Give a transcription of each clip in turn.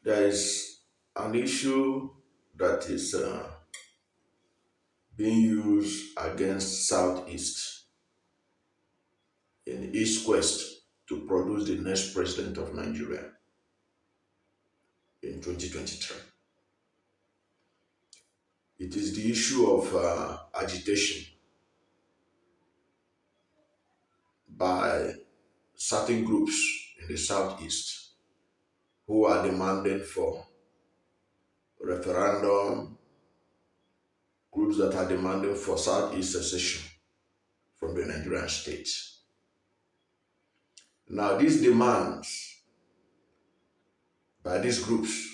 There is an issue that is being used against Southeast in East Quest to produce the next president of Nigeria in 2023. It is the issue of agitation by certain groups in the Southeast who are demanding for referendum, groups that are demanding for Southeast secession from the Nigerian state. Now, these demands by these groups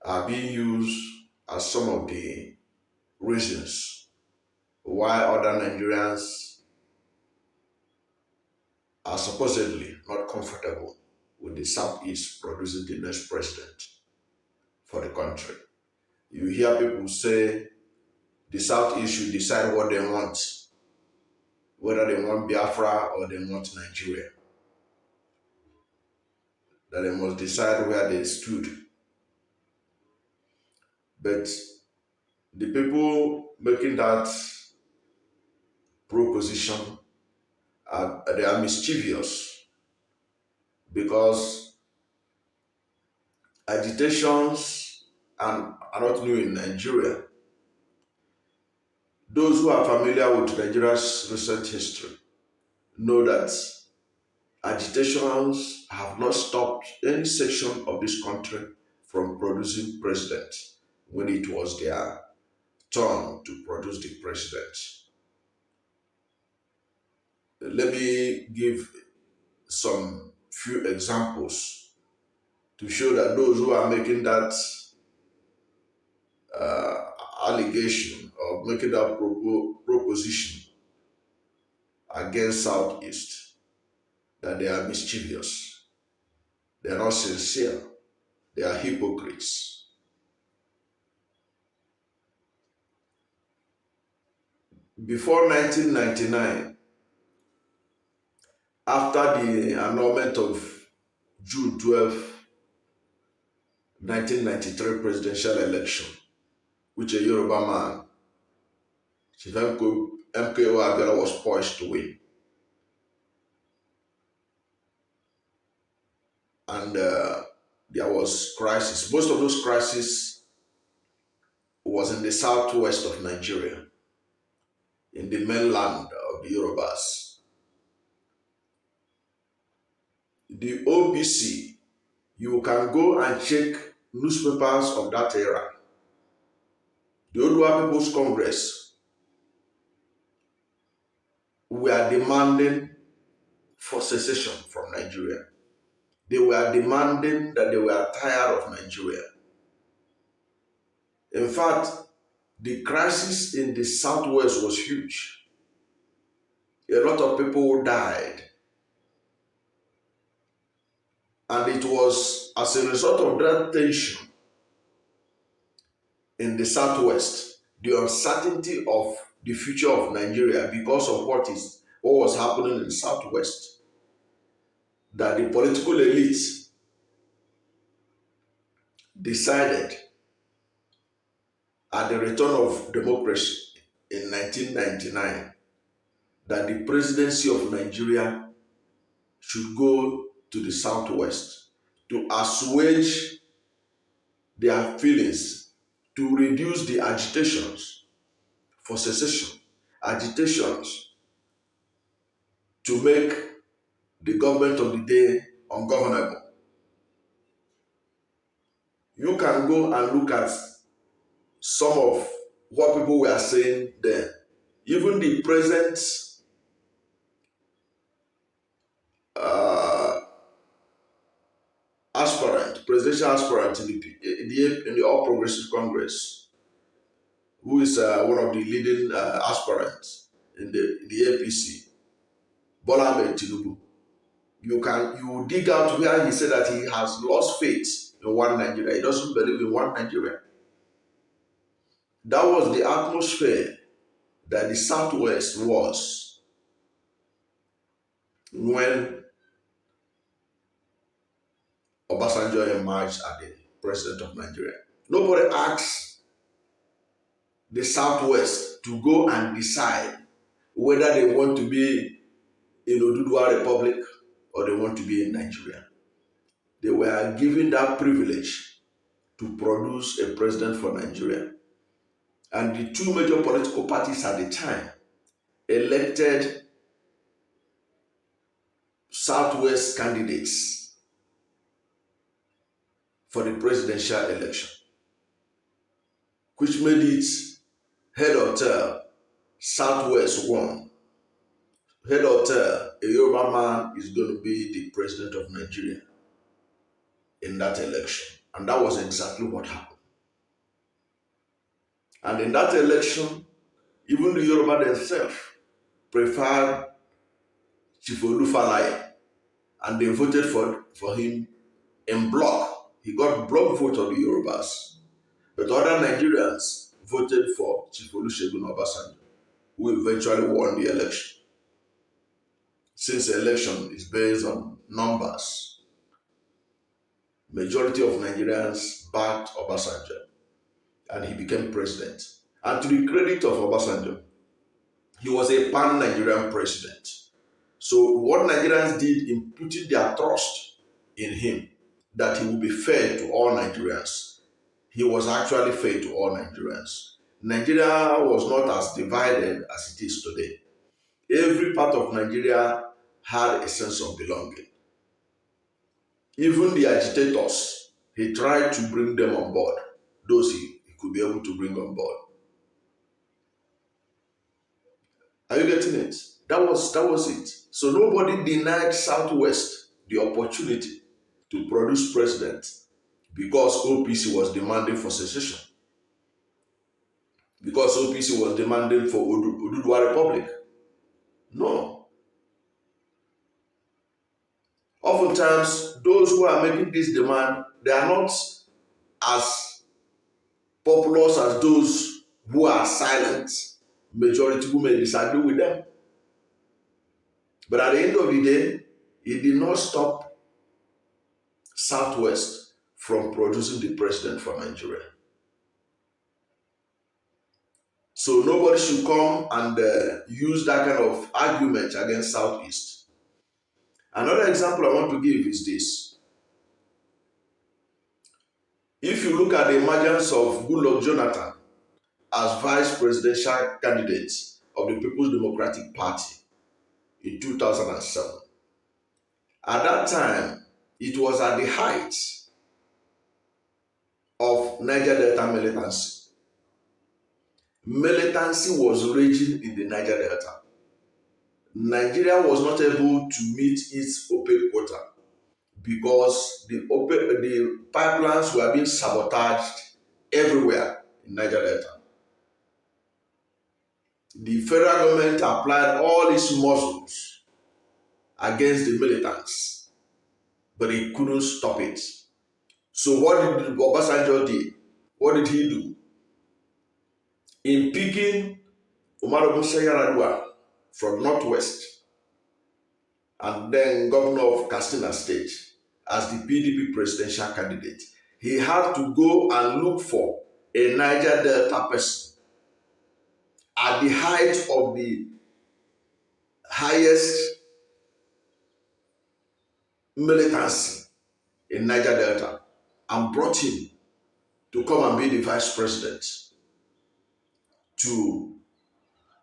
are being used as some of the reasons why other Nigerians are supposedly not comfortable with the Southeast producing the next president for the country. You hear people say the Southeast should decide what they want, whether they want Biafra or they want Nigeria. That they must decide where they stood. But the people making that proposition they are mischievous because agitations are not new in Nigeria. Those who are familiar with Nigeria's recent history know that agitations have not stopped any section of this country from producing president when it was their turn to produce the president. Let me give some few examples to show that those who are making that allegation or making that proposition against Southeast, that they are mischievous, they are not sincere, they are hypocrites. Before 1999, after the annulment of June 12, 1993 presidential election, which a Yoruba man, MKO Abiola, was poised to win. And there was crisis. Most of those crises was in the southwest of Nigeria, in the mainland of the Yorubas. The OPC, you can go and check newspapers of that era. The Odua People's Congress were demanding for secession from Nigeria. They were demanding that they were tired of Nigeria. In fact, the crisis in the southwest was huge. A lot of people died. And it was as a result of that tension in the southwest, the uncertainty of the future of Nigeria because of what was happening in the southwest, that the political elite decided at the return of democracy in 1999 that the presidency of Nigeria should go to the southwest to assuage their feelings, to reduce the agitations for secession, agitations to make the government of the day ungovernable. You can go and look at some of what people were saying then. Even the present presidential aspirant in the All Progressive Congress, who is one of the leading aspirants in the APC, Bola Ahmed Tinubu. You dig out where he said that he has lost faith in one Nigeria. He doesn't believe in one Nigeria. That was the atmosphere that the Southwest was when Obasanjo emerged as the president of Nigeria. Nobody asked the Southwest to go and decide whether they want to be in Oduduwa Republic or they want to be in Nigeria. They were given that privilege to produce a president for Nigeria. And the two major political parties at the time elected Southwest candidates for the presidential election, which made it head or tail, Southwest won. Head or tail, a Yoruba man is going to be the president of Nigeria in that election. And that was exactly what happened. And in that election, even the Yoruba themselves preferred Chief Olufalaye, and they voted for him in block. He got block vote of the Yorubas. But other Nigerians voted for Chief Olusegun Obasanjo, who eventually won the election. Since the election is based on numbers, majority of Nigerians backed Obasanjo, and he became president. And to the credit of Obasanjo, he was a pan-Nigerian president. So what Nigerians did in putting their trust in him, that he would be fair to all Nigerians, he was actually fair to all Nigerians. Nigeria was not as divided as it is today. Every part of Nigeria had a sense of belonging. Even the agitators, he tried to bring them on board, those he could be able to bring on board. Are you getting it? That was it. So nobody denied Southwest the opportunity to produce president because OPC was demanding for secession. Because OPC was demanding for Oduduwa Republic. No. Oftentimes, those who are making this demand, they are not as populous as those who are silent. Majority who may disagree with them. But at the end of the day, it did not stop Southwest from producing the president for Nigeria. So nobody should come and use that kind of argument against Southeast. Another example I want to give is this. If you look at the emergence of Goodluck Jonathan as vice presidential candidate of the People's Democratic Party in 2007, at that time, it was at the height of Niger Delta militancy. Militancy was raging in the Niger Delta. Nigeria was not able to meet its OPEC quota because the pipelines were being sabotaged everywhere in Niger Delta. The federal government applied all its muscles against the militants, but it couldn't stop it. So what did Obasanjo do? What did he do? In picking Umaru Musa Yar'Adua from Northwest and then governor of Katsina State as the PDP presidential candidate, he had to go and look for a Niger Delta person at the height of the highest militancy in Niger Delta and brought him to come and be the vice president to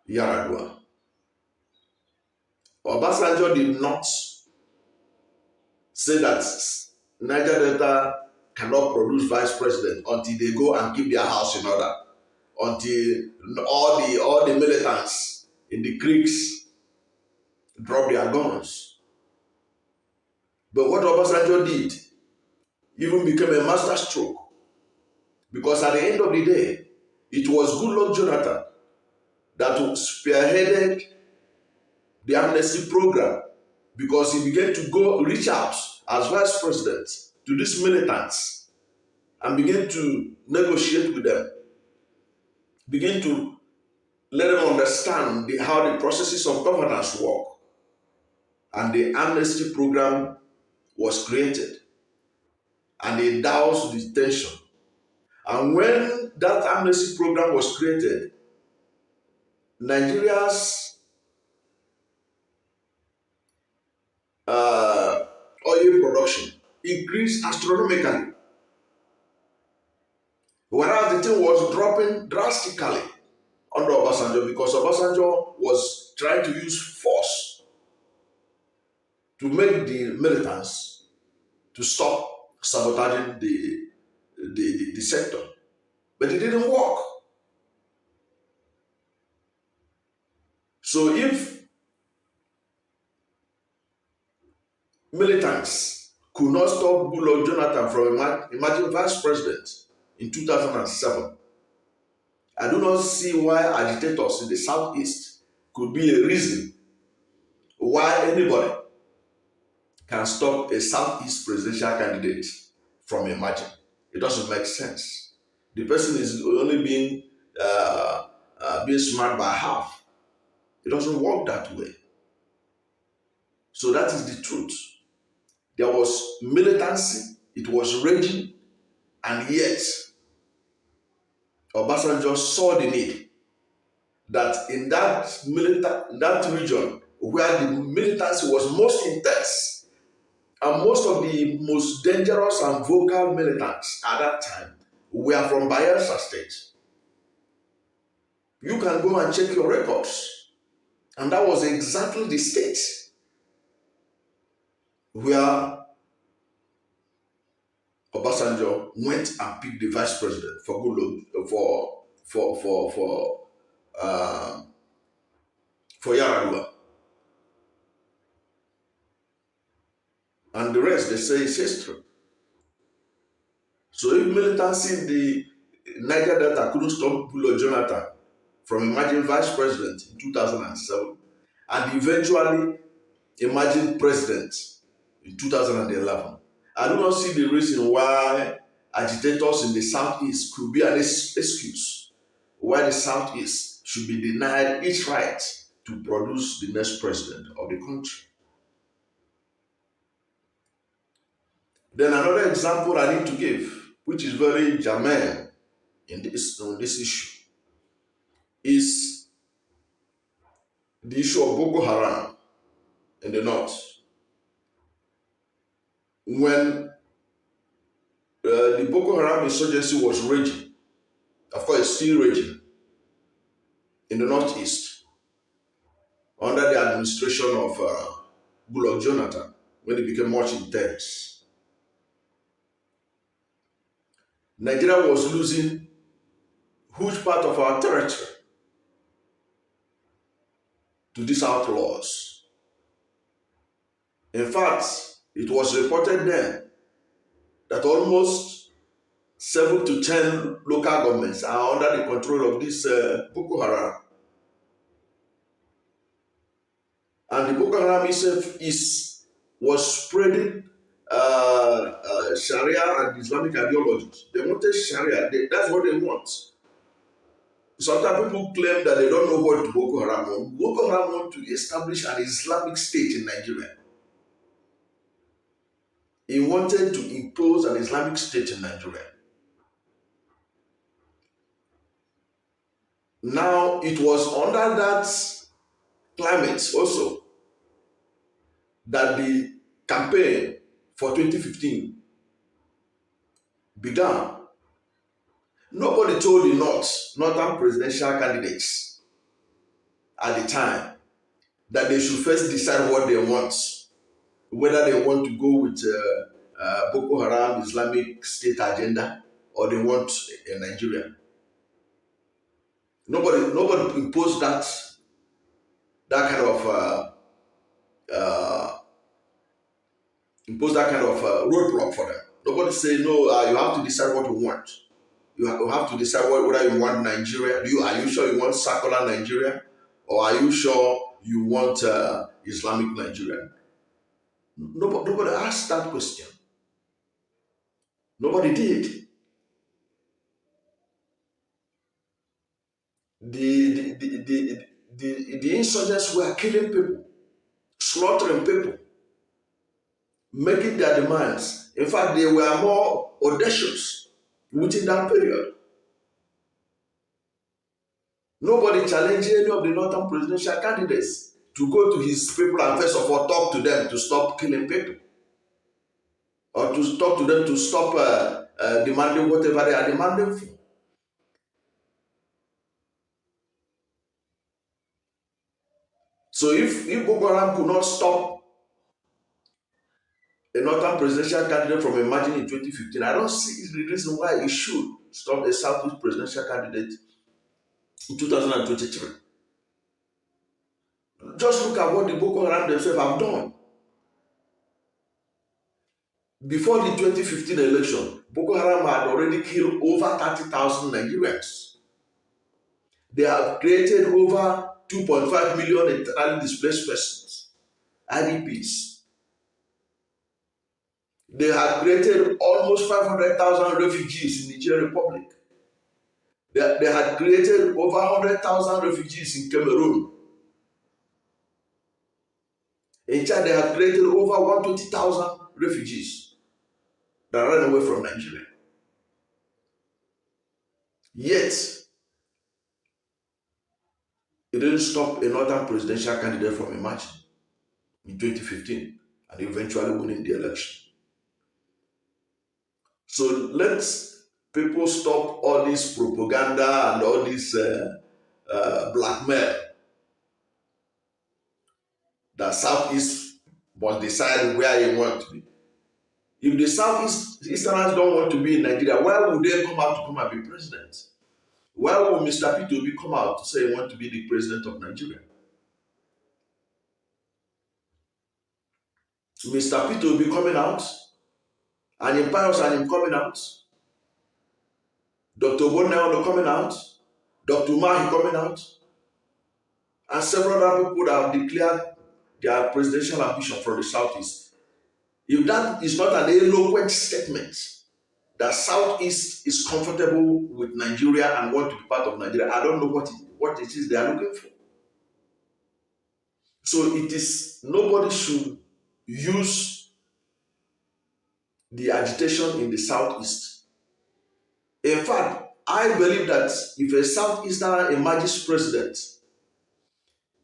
Yar'Adua. Obasanjo did not say that Niger Delta cannot produce vice president until they go and keep their house in order, until all the militants in the creeks drop their guns. But what Obasanjo did even became a master stroke, because at the end of the day, it was Goodluck Jonathan that spearheaded the amnesty program, because he began to go reach out as vice president to these militants and begin to negotiate with them, begin to let them understand how the processes of governance work. And the amnesty program was created. and they doused the tension. And when that amnesty program was created, Nigeria's oil production increased astronomically, whereas the thing was dropping drastically under Obasanjo because Obasanjo was trying to use force to make the militants to stop sabotaging the sector. But it didn't work. So if militants could not stop Goodluck Jonathan from emerging vice president in 2007, I do not see why agitators in the southeast could be a reason why anybody can stop a southeast presidential candidate from emerging. It doesn't make sense. The person is only being smart by half. It doesn't work that way. So that is the truth. There was militancy, it was raging, and yet Obasanjo saw the need that in that region where the militancy was most intense, and most of the most dangerous and vocal militants at that time were from Bayelsa State. You can go and check your records. And that was exactly the state where Obasanjo went and picked the vice president for Goodluck for Yaradua. And the rest, they say, is history. So if militancy in the Niger Delta couldn't stop Goodluck Jonathan from emerging vice president in 2007 and eventually emerging president in 2011, I do not see the reason why agitators in the southeast could be an excuse why the southeast should be denied its right to produce the next president of the country. Then another example I need to give, which is very germane on this issue, is the issue of Boko Haram in the north. When the Boko Haram insurgency was raging, of course it's still raging, in the northeast, under the administration of Goodluck Jonathan, when it became much intense. Nigeria was losing huge part of our territory to these outlaws. In fact, it was reported then that almost 7 to 10 local governments are under the control of this Boko Haram. And the Boko Haram itself was spreading Sharia and Islamic ideologies. They wanted Sharia. That's what they want. Sometimes people claim that they don't know what Boko Haram wants. Boko Haram wants to establish an Islamic state in Nigeria. He wanted to impose an Islamic state in Nigeria. Now, it was under that climate also that the campaign for 2015 began. Nobody told the northern presidential candidates at the time that they should first decide what they want, whether they want to go with Boko Haram Islamic State agenda or they want a Nigeria. Nobody imposed that kind of roadblock for them. Nobody say no. You have to decide what you want. You have to decide whether you want Nigeria. Are you sure you want secular Nigeria, or are you sure you want Islamic Nigeria? Nobody asked that question. Nobody did. The insurgents were killing people, slaughtering people, making their demands In fact, they were more audacious within that period. Nobody challenged any of the northern presidential candidates to go to his people and first of all talk to them to stop killing people, or to talk to them to stop demanding whatever they are demanding for. So if Boko Haram could not stop a northern presidential candidate from emerging in 2015, I don't see the reason why it should stop a Southeast presidential candidate in 2023. Just look at what the Boko Haram themselves have done. Before the 2015 election, Boko Haram had already killed over 30,000 Nigerians. They have created over 2.5 million internally displaced persons, IDPs. They have created almost 500,000 refugees in the Nigerian Republic. They had created over 100,000 refugees in Cameroon. In Chad, they have created over 120,000 refugees that ran away from Nigeria. Yet, it didn't stop a northern presidential candidate from emerging in 2015 and eventually winning the election. So let's people stop all this propaganda and all this blackmail that Southeast must decide where you want to be. If the Southeasterners don't want to be in Nigeria, why would they come out to come and be president? Why would Mr. P2B come out to say he wants to be the president of Nigeria? Mr. P2B coming out, and Impious and him coming out, Dr. Bonneono coming out, Dr. Umahi coming out, and several other people that have declared their presidential ambition from the Southeast. If that is not an eloquent statement that Southeast is comfortable with Nigeria and want to be part of Nigeria, I don't know what it is they are looking for. So it is, nobody should use the agitation in the Southeast. In fact, I believe that if a Southeasterner emerges president,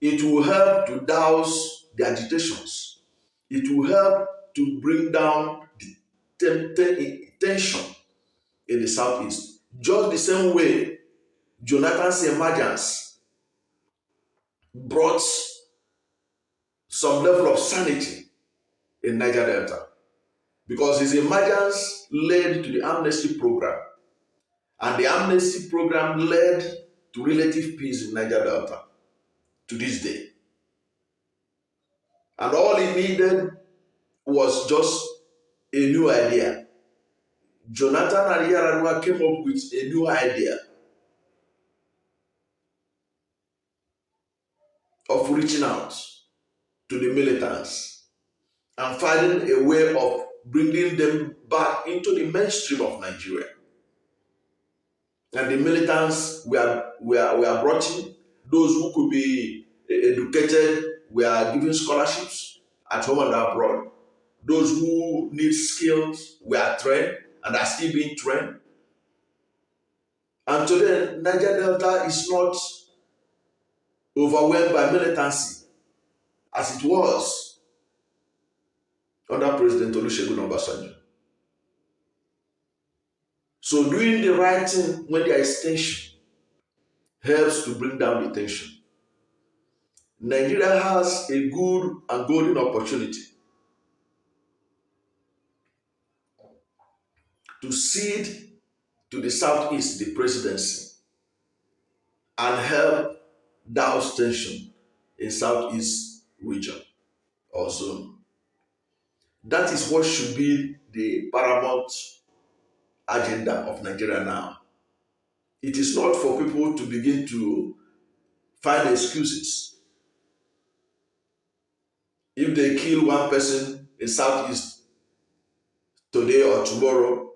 it will help to douse the agitations. It will help to bring down the tension in the Southeast. Just the same way Jonathan's emergence brought some level of sanity in Niger Delta, because his emergence led to the amnesty program, and the amnesty program led to relative peace in Niger Delta to this day. And all he needed was just a new idea. Jonathan and Yaradua came up with a new idea of reaching out to the militants and finding a way of bringing them back into the mainstream of Nigeria. And the militants were brought in. Those who could be educated were given scholarships at home and abroad. Those who need skills were trained and are still being trained. And today, Niger Delta is not overwhelmed by militancy as it was under President Olusegun Obasanjo. So doing the right thing when there is tension helps to bring down the tension. Nigeria has a good and golden opportunity to cede to the Southeast the presidency and help douse tension in Southeast region or zone. That is what should be the paramount agenda of Nigeria now. It is not for people to begin to find excuses. If they kill one person in Southeast today or tomorrow,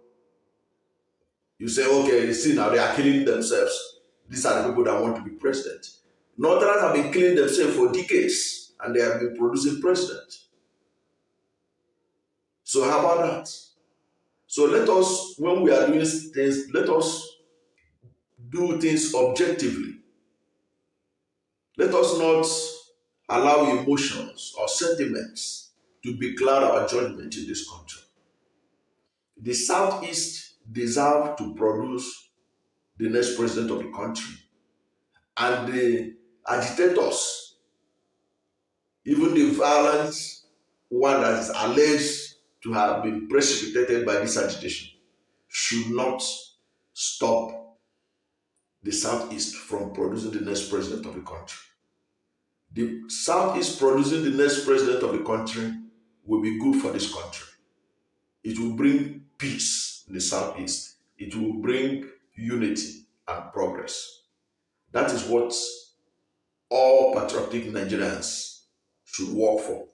you say, okay, you see now they are killing themselves. These are the people that want to be president. Northerners have been killing themselves for decades and they have been producing presidents. So how about that? So let us, when we are doing things, let us do things objectively. Let us not allow emotions or sentiments to becloud our judgment in this country. The Southeast deserve to produce the next president of the country. And the agitators, even the violent one that is alleged to have been precipitated by this agitation, should not stop the Southeast from producing the next president of the country. The Southeast producing the next president of the country will be good for this country. It will bring peace in the Southeast. It will bring unity and progress. That is what all patriotic Nigerians should work for.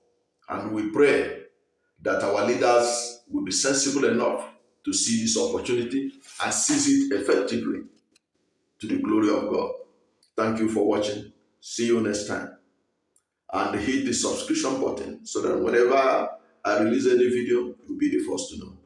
And we pray that our leaders will be sensible enough to see this opportunity and seize it effectively to the glory of God. Thank you for watching. See you next time. And hit the subscription button so that whenever I release any video, you'll be the first to know.